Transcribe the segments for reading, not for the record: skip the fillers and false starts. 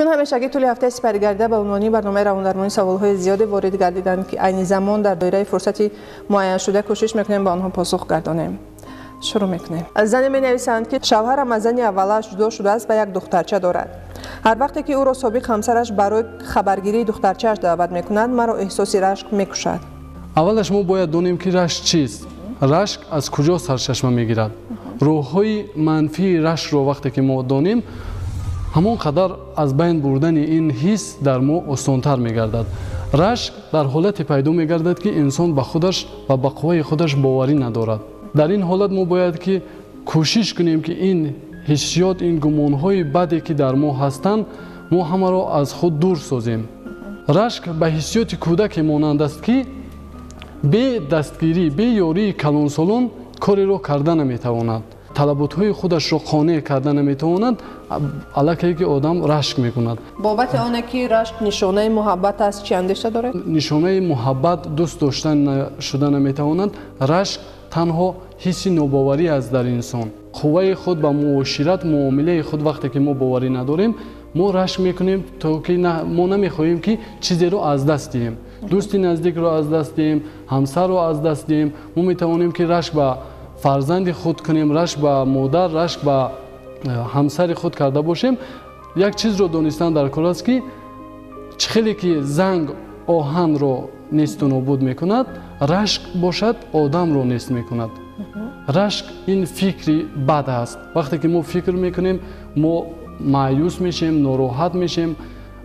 چون همیشگی طول هفته سپری گردیده به عنوان برنامه رواندرمانی سوال‌های زیادی وارد گردیدند که عین زمان در دایره فرصتی معین شده کوشش می‌کنیم به آنها پاسخ گردانیم. شروع می‌کنیم. زنی می‌نویسند که شوهرم از زن اولش جدا شده است و یک دخترچه دارد. هر وقتی که او را سابق همسرش برای خبرگیری دخترچه‌اش دعوت می‌کند مرا احساس رشک می‌کشد. اولش ما باید دونیم که رشک چیست. رشک از کجا سرچشمه می‌گیرد؟ روح‌های منفی رشک رو وقتی که ما دونیم همون قدر از بین بردن این حس در ما آسان‌تر می‌گردد. رشک در حالت پیدا می‌گردد که انسان به خودش و به قوای خودش باوری ندارد. در این حالت ما باید که کوشش کنیم که این حسیات، این گمان‌های بدی که در ما هستند ما همه را از خود دور سازیم. رشک به حسیات کودک مانند است که به دستگیری، به یاری کلانسالان کاری را کردن نمی‌تواند. طلبات‌های خودش را قانع کردن نمی‌تواند، علاقه که آدم رشک می‌کند. بابت آن که رشک نشانه محبت است چی اندیشه دارد؟ نشانه محبت دوست داشتن شدن نمی‌تواند. رشک تنها حس ناباوری است در انسان. قوای خود به معاشرت، معامله خود وقتی که ما باوری نداریم ما رشک می‌کنیم تا که ما نمی‌خواهیم که چیزی را از دست دهیم. دوستی نزدیک را از دست دهیم، همسر را از دست دهیم. ما می‌توانیم که رشک به فرزند خود کنیم، رشک به مادر، رشک به همسر خود کرده باشیم. یک چیز رو دانستن در کار است که خیلی که زنگ آهن رو نیست و نابود میکند، رشک باشد آدم رو نیست میکند. رشک این فکری بد است. وقتی که ما فکر میکنیم ما مایوس میشیم، ناراحت میشیم،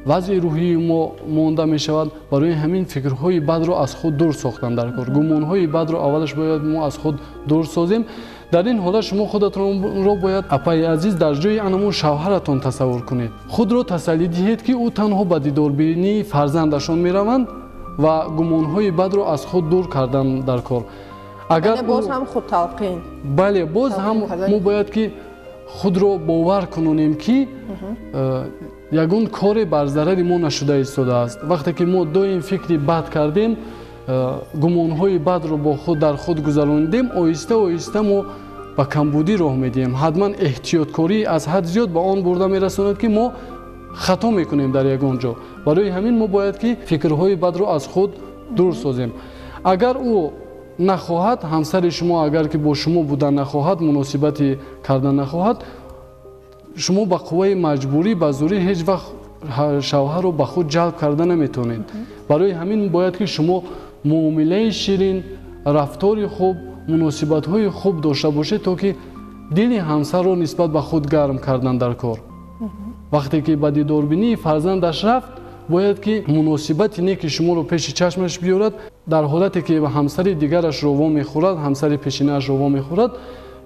وضع روحی ما مانده میشود. برای همین فکرهای بد رو از خود دور ساختن در کار. گمانهای بد رو اولش باید ما از خود دور سازیم. در این حالت شما خودتون رو باید اپای عزیز در جای انمون شوهرتون تصور کنید. خود رو تسلی دهید که او تنها به دیداربینی فرزندشون میروند و گمانهای بد رو از خود دور کردن در کار. اگر باز هم خود تلقین. بله، باز هم ما باید که خود رو باور کنونیم که یگون کار بر ضرر ما نشده ایستاده است. وقتی که ما این فکری بد کردیم، گمانهای بد رو با خود در خود گذراندیم، آهسته آهسته ما به کمبودی راه میدیم. حتما احتیاطکاری از حد زیاد به آن برده میرساند که ما خطا میکنیم در یگان جا. برای همین ما باید که فکرهای بد رو از خود دور سازیم. اگر او نخواهد، همسر شما اگر که با شما بودن نخواهد، مناسبتی کردن نخواهد، شما با قوه مجبوری به زوری هیچ وقت شوهر رو به خود جلب کردن نمیتونید. برای همین باید که شما معامله شیرین، رفتار خوب، مناسبت‌های خوب داشته باشید تا که دل همسر رو نسبت به خود گرم کردن در کار. وقتی که به دیداربینی فرزندش رفت باید که مناسبت نیک شما رو پیش چشمش بیارد. در حالتی که به همسر دیگرش رو وا میخورد، همسر پیشینه‌اش رو وا میخورد،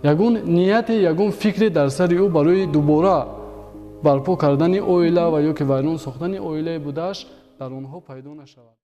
یگون نیت، یگون فکر در سر او برای دوباره برپا کردن عائله و یا که ویران ساختن عائله بودش در آنها پیدا نشود.